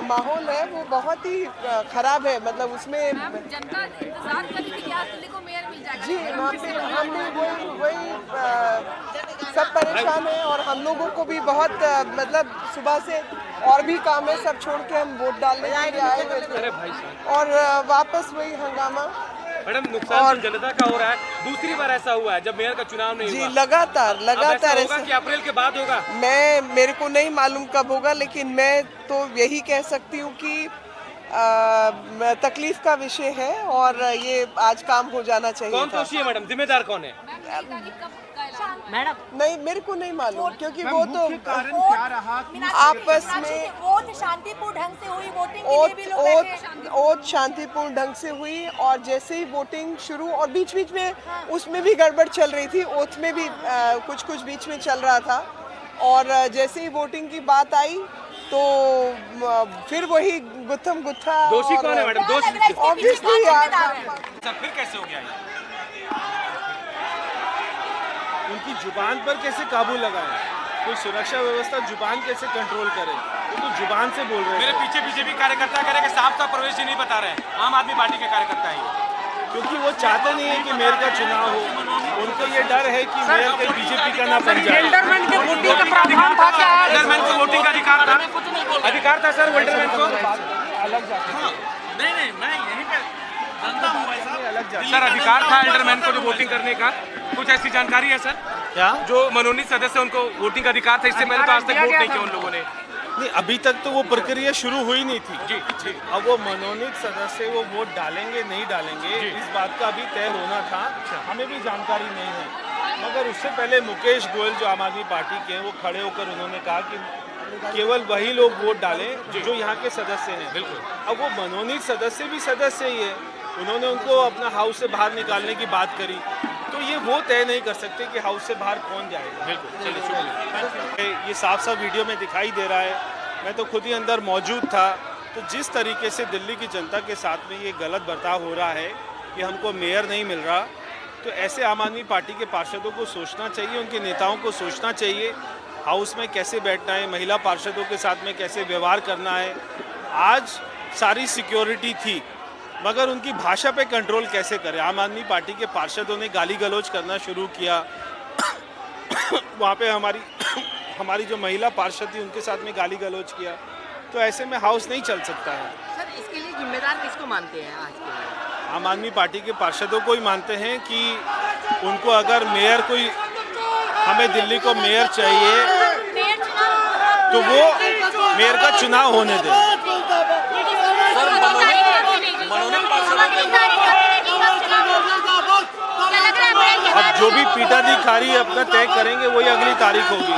माहौल है वो बहुत ही खराब है, मतलब उसमें जनता इंतजार कर रही थी कि आज दिल्ली को मेयर मिल जाएगा। जी वहाँ पे हम भी वही सब परेशान हैं और हम लोगों को भी बहुत मतलब सुबह से और भी काम है, सब छोड़ के हम वोट डालने के लिए आए हुए थे और वापस वही हंगामा। मैडम नुकसान तो जनता का हो रहा है, दूसरी बार ऐसा हुआ है जब मेयर का चुनाव नहीं हुआ। लगातार लगातार ऐसा होगा कि अप्रैल के बाद होगा। मेरे को नहीं मालूम कब होगा, लेकिन मैं तो यही कह सकती हूँ कि तकलीफ का विषय है और ये आज काम हो जाना चाहिए। कौन दोषी है मैडम, जिम्मेदार कौन है मैडम? नहीं, मेरे को नहीं मालूम, क्योंकि वो तो कारण क्या रहा? आपस में वोट शांतिपूर्ण ढंग से हुई, वोटिंग के लिए भी लोग बैठे। वोट शांतिपूर्ण ढंग से हुई और जैसे ही वोटिंग शुरू और बीच बीच में उसमें भी गड़बड़ चल रही थी, ओथ में भी कुछ बीच में चल रहा था और जैसे ही वोटिंग की बात आई तो फिर वही गुत्थम गुत्था। दोषी कौन है मैडम? दोषी ऑब्वियसली फिर कैसे हो गया ये? उनकी जुबान पर कैसे काबू लगाए? कोई सुरक्षा व्यवस्था जुबान कैसे कंट्रोल करे? वो तो जुबान से बोल रहे मेरे हैं। पीछे बीजेपी कार्यकर्ता कह रहे हैं कि साफ प्रवेश ही नहीं बता रहे हैं, आम आदमी पार्टी के कार्यकर्ता हैं। क्योंकि वो चाहते नहीं है कि मेयर का चुनाव हो, उनको ये डर है कि मेयर कहीं बीजेपी का ना बन जाए। एल्डरमैन को वोटिंग का प्रावधान था क्या? एल्डरमैन को वोटिंग का अधिकार था सर, एल्डरमैन को अलग जाते नहीं मैं यहीं पे अलग जाते सर अधिकार था एल्डरमैन को जो वोटिंग करने का, कुछ ऐसी जानकारी है सर? क्या? जो मनोनीत सदस्य उनको वोटिंग का अधिकार था, इससे पहले तो आज तक वोट नहीं किया उन लोगों ने। नहीं, अभी तक तो वो प्रक्रिया शुरू हुई नहीं थी। जी जी। अब वो मनोनीत सदस्य वो वोट डालेंगे नहीं डालेंगे, इस बात का अभी तय होना था, हमें भी जानकारी नहीं है। मगर उससे पहले मुकेश गोयल जो आम आदमी पार्टी के हैं, वो खड़े होकर उन्होंने कहा कि केवल वही लोग वोट डालें जो यहाँ के सदस्य हैं। बिल्कुल। अब वो मनोनीत सदस्य भी सदस्य ही है, उन्होंने उनको अपना हाउस से बाहर निकालने की बात करी, तो ये वो तय नहीं कर सकते कि हाउस से बाहर कौन जाएगा। बिल्कुल, चलिए शुक्रिया। ये साफ साफ वीडियो में दिखाई दे रहा है, मैं तो खुद ही अंदर मौजूद था। तो जिस तरीके से दिल्ली की जनता के साथ में ये गलत बर्ताव हो रहा है कि हमको मेयर नहीं मिल रहा, तो ऐसे आम आदमी पार्टी के पार्षदों को सोचना चाहिए, उनके नेताओं को सोचना चाहिए हाउस में कैसे बैठना है, महिला पार्षदों के साथ में कैसे व्यवहार करना है। आज सारी सिक्योरिटी थी, मगर उनकी भाषा पे कंट्रोल कैसे करें? आम आदमी पार्टी के पार्षदों ने गाली गलौज करना शुरू किया। वहाँ पे हमारी जो महिला पार्षद थी उनके साथ में गाली गलौज किया, तो ऐसे में हाउस नहीं चल सकता है। सर, इसके लिए जिम्मेदार किसको मानते हैं आज के लिए? आम आदमी पार्टी के पार्षदों को ही मानते हैं कि उनको अगर मेयर कोई, हमें दिल्ली को मेयर चाहिए, तो वो मेयर का चुनाव होने दें। अब जो भी पीठाधिकारी अपना तय करेंगे वही अगली तारीख होगी।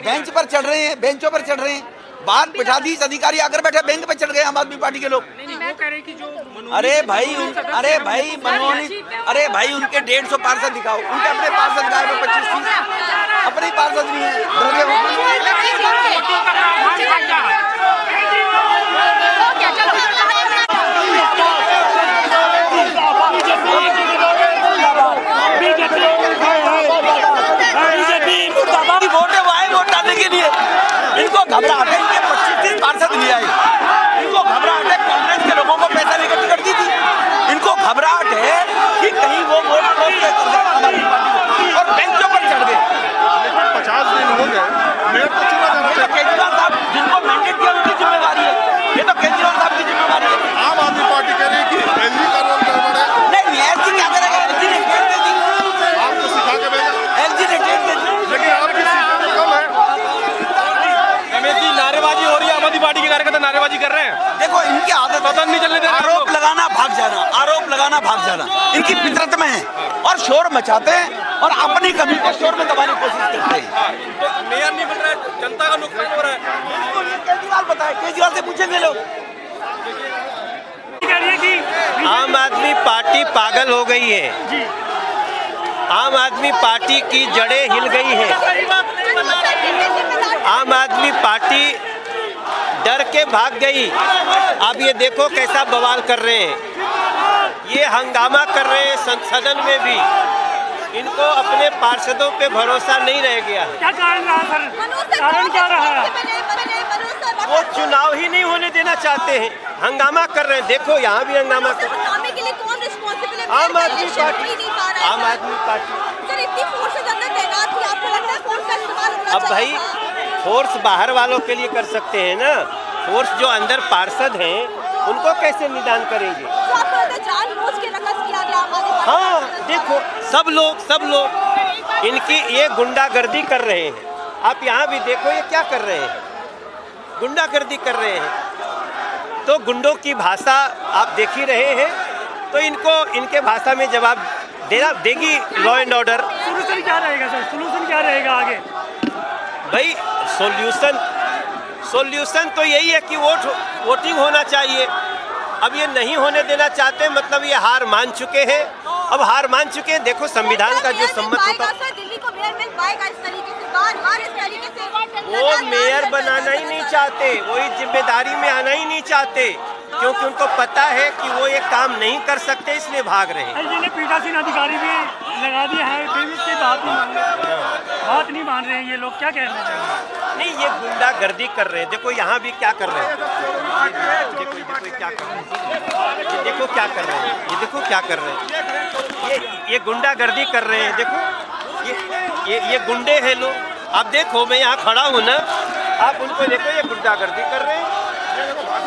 बेंच पर चढ़ रहे हैं, बेंचों पर चढ़ रहे हैं, बाहर पीठाधीश अधिकारी आकर बैठे, बेंच पर चढ़ गए आम आदमी पार्टी के लोग। अरे भाई मनोनीत, अरे भाई उनके 150 पार्षद दिखाओ, उनके अपने पार्षद गायब है 25-30, अपने पार्षद नहीं है, डर गए वोट डालने के लिए। इनको घबराहट है, इनके 25-30 पार्षद नहीं आए, इनको घबराहट है, कांग्रेस के लोगों को पैसा लेकर टिकट दी थी, इनको घबराहट है कि कहीं वो वोट और बेंचों पर चढ़ गए। 50 दिन हो गए, मेयर को चुना जाना चाहिए। केजरीवाल साहब जिनको मैंडेट दिया उनकी जिम्मेवारी है, ये तो केजरीवाल साहब की जिम्मेवारी है। आम आदमी पार्टी कह रही है कि एलजी का रोल गड़बड़ है। नहीं, एलजी क्या करेगा? एलजी ने डेट दे दी, आपको सिखा के भेजा, एलजी ने डेट दे दी, लेकिन आपकी सीटें कम है। नारेबाजी हो रही है, आम आदमी पार्टी के कार्यकर्ता नारेबाजी कर रहे हैं। देखो इनकी आदत पता नहीं चलने दे रहे, आरोप लगाना भाग जाना, आरोप लगाना भाग जाना, इनकी फितरत में है और शोर मचाते हैं और अपनी कमी को शोर में दबाने की कोशिश करते हैं। तो मेयर नहीं मिल रहा है, जनता का नुकसान हो रहा है। केजरीवाल बताए, केजरीवाल से पूछेंगे लोग। आम आदमी पार्टी पागल हो गई है, आम आदमी पार्टी की जड़ें हिल गई है। आम आदमी पार्टी डर के भाग गई। अब ये देखो कैसा बवाल कर रहे हैं, ये हंगामा कर रहे हैं सदन में भी। इनको अपने पार्षदों पे भरोसा नहीं रह गया है। क्या कारण रहा सर? कारण क्या रहा? वो चुनाव ही नहीं होने देना चाहते हैं, हंगामा कर रहे हैं। देखो यहाँ भी हंगामा कर रहे हैं। के लिए कौन रिस्पॉन्सिबल है? आम आदमी पार्टी, आम आदमी पार्टी। सर इतनी फोर्स अंदर तैनात थी, आपको लगता है फोर्स का इस्तेमाल होना अब भाई फोर्स बाहर वालों के लिए कर सकते हैं ना, फोर्स जो अंदर पार्षद हैं उनको कैसे निदान करेंगे? तो आपको लगता है जानबूझ के नकस किया गया हमारे पास? हाँ देखो सब लोग इनकी ये गुंडागर्दी कर रहे हैं। आप यहाँ भी देखो ये क्या कर रहे हैं, गुंडागर्दी कर रहे हैं। तो गुंडों की भाषा आप देख ही रहे हैं, तो इनको इनके भाषा में जवाब देगी लॉ एंड ऑर्डर। सोल्यूशन क्या रहेगा सर? सोल्यूशन क्या रहेगा आगे? भाई सॉल्यूशन तो यही है कि वोटिंग होना चाहिए। अब ये नहीं होने देना चाहते, मतलब ये हार मान चुके हैं। अब हार मान चुके हैं, देखो संविधान का जो सम्मत होता है दिल्ली को मेयर मिल पाएगा इस तरीके से, बार-बार इस तरीके से। वो मेयर बनाना ही नहीं चाहते, वही जिम्मेदारी में आना ही नहीं चाहते, क्योंकि उनको पता है कि वो ये काम नहीं कर सकते, इसलिए भाग रहे हैं। जिन्हें पीठासीन अधिकारी भी लगा दिया है, फिर भी इसकी बात नहीं मान रहे हैं ये लोग, क्या कहना चाहिए? नहीं ये गुंडागर्दी कर रहे हैं। देखो यहाँ भी क्या कर रहे हैं, देखो क्या कर रहे हैं, ये देखो क्या कर रहे हैं, ये देखो क्या कर रहे हैं, ये गुंडागर्दी कर रहे हैं। देखो ये गुंडे हैं लोग। आप देखो मैं यहाँ खड़ा हूँ ना, आप उनको देखो ये गुंडागर्दी कर रहे हैं।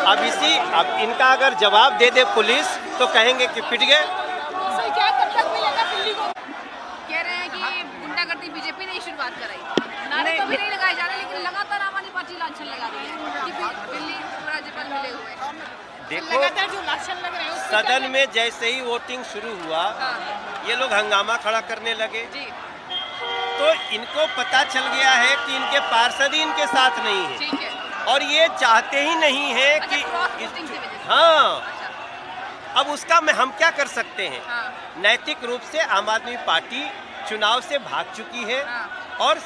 अब इनका अगर जवाब दे दे पुलिस तो कहेंगे कि पिट गए। सर क्या कब तक मिलेगा दिल्ली को? कह रहे हैं कि गुंडागर्दी बीजेपी ने ही शुरुआत कराई, नारे कभी नहीं लगाए जा रहे, लेकिन लगातार आम आदमी पार्टी लांछन लगा रही है कि दिल्ली राज्यपाल मिले हुए। देखो लगातार जो लांछन लग रहे हैं सदन में जैसे ही वोटिंग शुरू हुआ, ये लोग हंगामा खड़ा करने लगे। तो इनको पता चल गया है कि इनके पार्षद ही इनके साथ नहीं है, ठीक है, और ये चाहते ही नहीं है कि हाँ। अब उसका हम क्या कर सकते हैं? नैतिक रूप से आम आदमी पार्टी चुनाव से भाग चुकी है और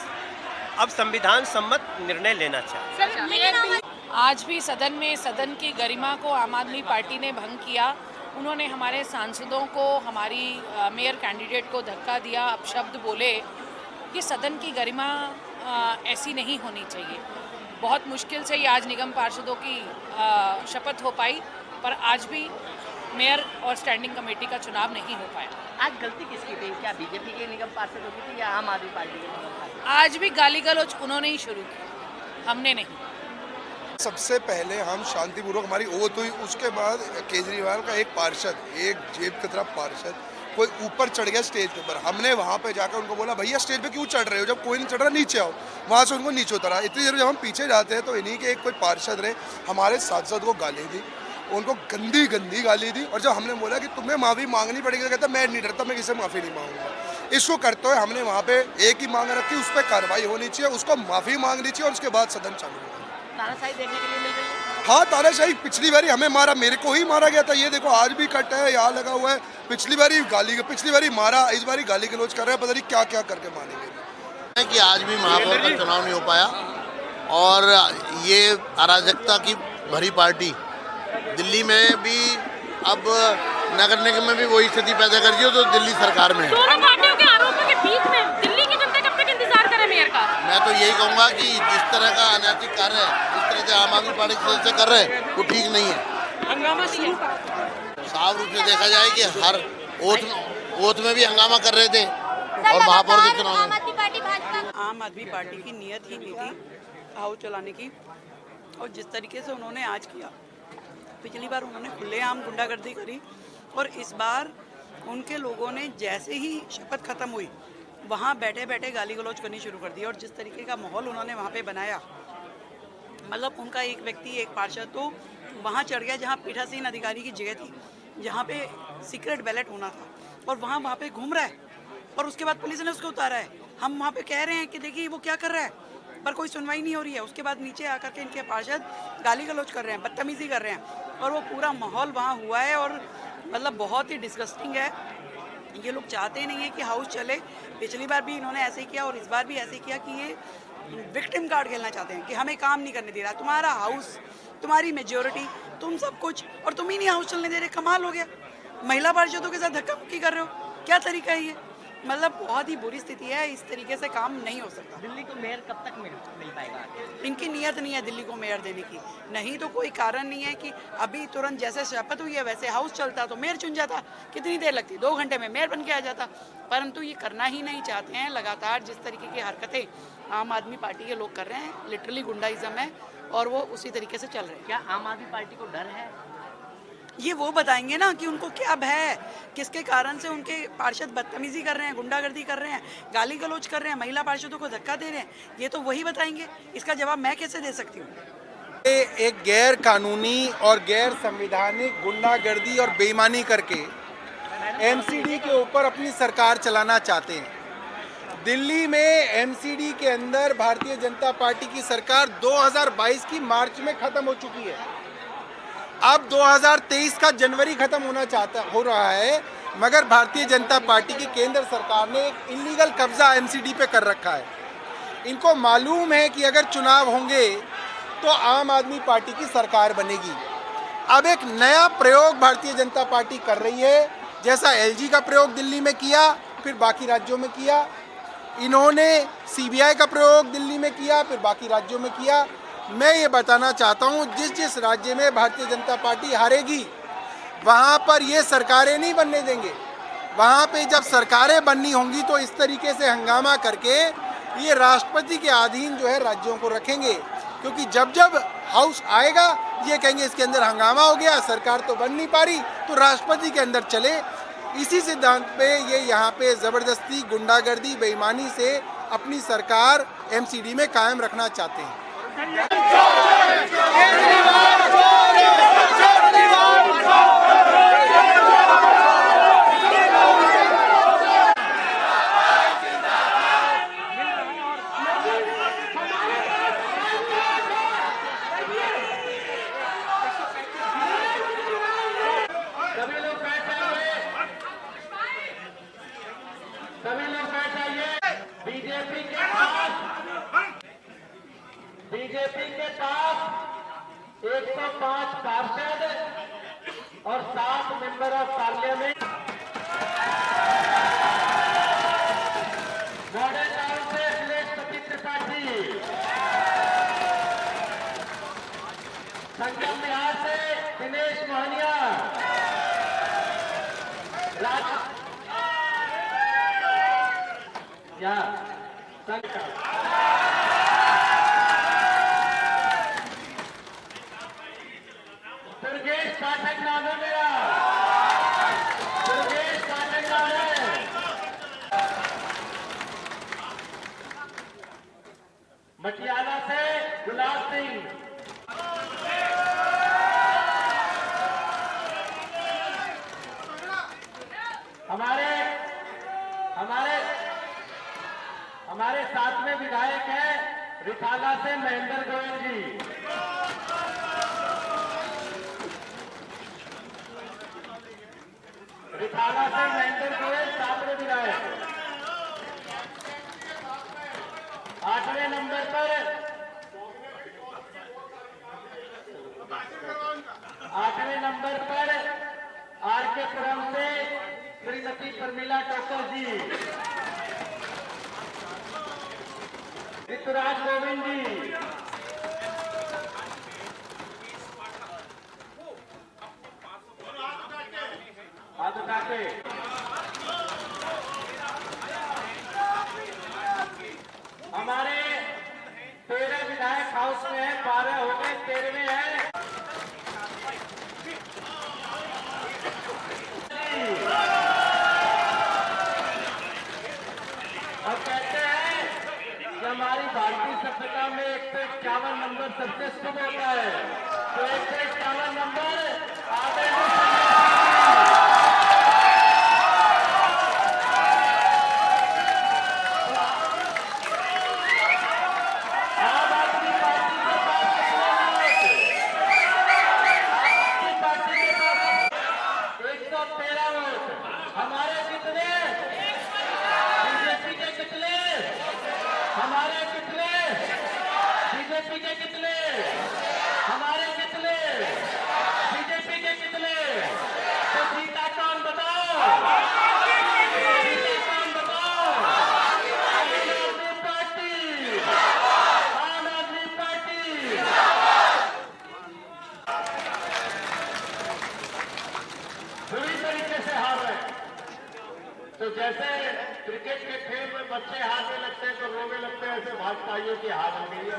अब संविधान सम्मत निर्णय लेना चाहिए। आज भी सदन में सदन की गरिमा को आम आदमी पार्टी ने भंग किया। उन्होंने हमारे सांसदों को, हमारी मेयर कैंडिडेट को धक्का दिया, अपशब्द बोले। ये सदन की गरिमा ऐसी नहीं होनी चाहिए। बहुत मुश्किल से ये आज निगम पार्षदों की शपथ हो पाई, पर आज भी मेयर और स्टैंडिंग कमेटी का चुनाव नहीं हो पाया। आज गलती किसकी थी? क्या बीजेपी के निगम पार्षदों की थी या आम आदमी पार्टी के निगम पार्षद? आज भी गाली गलौज उन्होंने ही शुरू की, हमने नहीं। सबसे पहले हम शांतिपूर्वक हमारी ओथ हुई, उसके बाद केजरीवाल का एक पार्षद, एक जेब की तरफ पार्षद कोई ऊपर चढ़ गया स्टेज के ऊपर। हमने वहाँ पे जाकर उनको बोला भैया स्टेज पे क्यों चढ़ रहे हो, जब कोई नहीं चढ़ रहा नीचे आओ। वहाँ से उनको नीचे उतरा। इतनी देर जब हम पीछे जाते हैं तो इन्हीं के एक कोई पार्षद रहे हमारे सांसद को गाली दी, उनको गंदी गंदी गाली दी। और जब हमने बोला कि तुम्हें माफ़ी मांगनी पड़ेगी तो कहता मैं नहीं डरता, मैं किसी माफ़ी नहीं मांगूंगा। इसको करते हुए हमने वहाँ पे एक ही मांग रखी, उस पर कार्रवाई होनी चाहिए, उसको माफ़ी मांगनी चाहिए और उसके बाद सदन चालू होगा। तानाशाही देखने के लिए मिल रही है। हाँ तानाशाही, पिछली बारी हमें मारा, मेरे को ही मारा गया था। ये देखो आज भी कट है, यहाँ लगा हुआ है। पिछली बारी मारा, इस बारी गाली गलौज कर रहे हैं, पता नहीं क्या क्या करके मारेंगे। कि आज भी महापौर का चुनाव नहीं हो पाया और ये अराजकता की भरी पार्टी दिल्ली में भी अब नगर निगम में भी वही स्थिति पैदा कर दी हो तो दिल्ली सरकार में है। दोनों पार्टियों के आरोपों के बीच में दिल्ली की जनता कब तक इंतजार करे मेयर का? मैं तो यही कहूँगा कि जिस तरह का अनैतिक कार्य है, जिस तरह से आम आदमी पार्टी के सदस्य कर रहे हैं वो ठीक नहीं है। हंगामा शुरू साफ रूप से देखा जाए कि हर ओथ में भी हंगामा कर रहे थे और महापौर के चुनाव में। आम आदमी पार्टी की नीयत ही नहीं थी हाउस चलाने की, और जिस तरीके से उन्होंने आज किया, पिछली बार उन्होंने खुलेआम गुंडागर्दी करी और इस बार उनके लोगों ने जैसे ही शपथ खत्म हुई वहाँ बैठे बैठे गाली गलौज करनी शुरू कर दी। और जिस तरीके का माहौल उन्होंने वहाँ पे बनाया, मतलब उनका एक व्यक्ति, एक पार्षद तो वहाँ चढ़ गया जहाँ पीठासीन अधिकारी की जगह थी, जहाँ पे सीक्रेट बैलेट होना था, और वहाँ पे घूम रहा है और उसके बाद पुलिस ने उसको उतारा है। हम वहाँ पे कह रहे हैं कि देखिए वो क्या कर रहा है, पर कोई सुनवाई नहीं हो रही है। उसके बाद नीचे आकर के इनके पार्षद गाली गलौज कर रहे हैं, बदतमीजी कर रहे हैं, और वो पूरा माहौल वहाँ हुआ है और मतलब बहुत ही डिस्गस्टिंग है। ये लोग चाहते नहीं है कि हाउस चले। पिछली बार भी इन्होंने ऐसे किया और इस बार भी ऐसे किया कि ये विक्टिम कार्ड खेलना चाहते हैं कि हमें काम नहीं करने दे रहा, तुम्हारा हाउस, तुम्हारी मेजोरिटी, तुम सब कुछ, और तुम ही नहीं हाउस चलने दे रहे। कमाल हो गया, महिला पार्षदों के साथ धक्का मुक्की कर रहे हो, क्या तरीका है ये? मतलब बहुत ही बुरी स्थिति है, इस तरीके से काम नहीं हो सकता। दिल्ली को मेयर कब तक मिल पाएगा? इनकी नीयत नहीं है दिल्ली को मेयर देने की, नहीं तो कोई कारण नहीं है कि अभी तुरंत जैसे शपथ हुई है वैसे हाउस चलता तो मेयर चुन जाता। कितनी देर लगती, 2 घंटे में मेयर बन के आ जाता। परंतु ये करना ही नहीं चाहते हैं। लगातार जिस तरीके की हरकतें आम आदमी पार्टी के लोग कर रहे हैं, लिटरली गुंडाइज्म है, और वो उसी तरीके से चल रहे हैं। क्या आम आदमी पार्टी को डर है? ये वो बताएंगे ना कि उनको क्या भय है, किसके कारण से उनके पार्षद बदतमीजी कर रहे हैं, गुंडागर्दी कर रहे हैं, गाली गलौज कर रहे हैं, महिला पार्षदों को धक्का दे रहे हैं, ये तो वही बताएंगे। इसका जवाब मैं कैसे दे सकती हूँ? एक गैर कानूनी और गैर संवैधानिक गुंडागर्दी और बेईमानी करके एमसीडी के ऊपर अपनी सरकार चलाना चाहते हैं। दिल्ली में एमसीडी के अंदर भारतीय जनता पार्टी की सरकार 2022 की मार्च में खत्म हो चुकी है। अब 2023 का जनवरी खत्म हो रहा है, मगर भारतीय जनता पार्टी की केंद्र सरकार ने एक इलीगल कब्जा एमसीडी पे कर रखा है। इनको मालूम है कि अगर चुनाव होंगे तो आम आदमी पार्टी की सरकार बनेगी। अब एक नया प्रयोग भारतीय जनता पार्टी कर रही है, जैसा एलजी का प्रयोग दिल्ली में किया, फिर बाकी राज्यों में किया। इन्होंने सीबीआई का प्रयोग दिल्ली में किया, फिर बाकी राज्यों में किया। मैं ये बताना चाहता हूँ, जिस राज्य में भारतीय जनता पार्टी हारेगी वहाँ पर ये सरकारें नहीं बनने देंगे। वहाँ पे जब सरकारें बननी होंगी तो इस तरीके से हंगामा करके ये राष्ट्रपति के अधीन जो है राज्यों को रखेंगे, क्योंकि जब जब हाउस आएगा ये कहेंगे इसके अंदर हंगामा हो गया, सरकार तो बन नहीं पा रही, तो राष्ट्रपति के अंदर चले। इसी सिद्धांत पे ये यहाँ पे ज़बरदस्ती गुंडागर्दी बेईमानी से अपनी सरकार एमसीडी में कायम रखना चाहते हैं। बीजेपी के पास 105 पार्षद और 7 member of parliament. Model town से अखिलेश त्रिपाठी, संगम बिहार से दिनेश मोहनिया, दुर्गेश पाठक नाम है मेरा, दुर्गेश पाठक नाम है। मटियाला से गुलाब सिंह, हमारे साथ में विधायक है रिठाला से महेंद्र गोयल जी, रिठाला से महेंद्र गोयल साथ में विधायक। 8वें नंबर पर 8वें नंबर पर आरके पुरम से श्रीमती प्रमिला टोकर जी, ऋतुराज गोविंद जी, हाथ उठा के हमारे 13 विधायक हाउस में है, 12 हो गए, 13वें है। और कहते हैं कि हमारी भारतीय सभ्यता में 151 नंबर सबसे शुभ होता है, तो 151 नंबर आगे हमारे कितने तो जैसे क्रिकेट के खेल में बच्चे हारने लगते हैं तो रोने लगते हैं, ऐसे भाजपाइयों की हार हो गई है।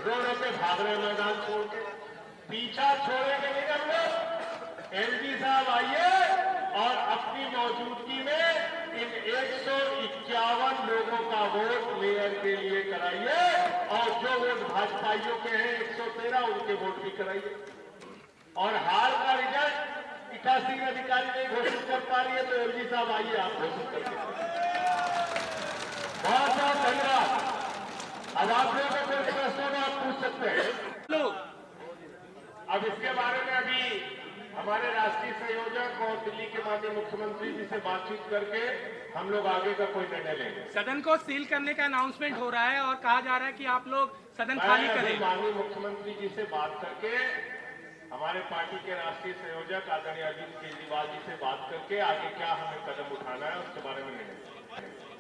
रो रो के भाग रहे मैदान छोड़ के, पीछा छोड़ेंगे नहीं हम लोग। एमपी साहब आइए और अपनी मौजूदगी में इन 151 लोगों का वोट मेयर के लिए कराइए और जो वोट भाजपाइयों के हैं 113 उनके वोट भी कराइए। और हाल का रिजल्ट 88 अधिकारी नहीं घोषित कर पा रही है तो एलजी साहब आइए आप घोषित करके। बहुत बहुत धन्यवाद। अब आप लोगों को कोई प्रश्न हो आप पूछ सकते हैं। अब इसके बारे में अभी हमारे राष्ट्रीय संयोजक और दिल्ली के माननीय मुख्यमंत्री जी से बातचीत करके हम लोग आगे का कोई निर्णय लेंगे। सदन को सील करने का अनाउंसमेंट हो रहा है और कहा जा रहा है कि आप लोग सदन खाली करें। माननीय मुख्यमंत्री जी से बात करके, हमारे पार्टी के राष्ट्रीय संयोजक आदरणीय अरविंद केजरीवाल जी से बात करके आगे क्या हमें कदम उठाना है उसके बारे में निर्णय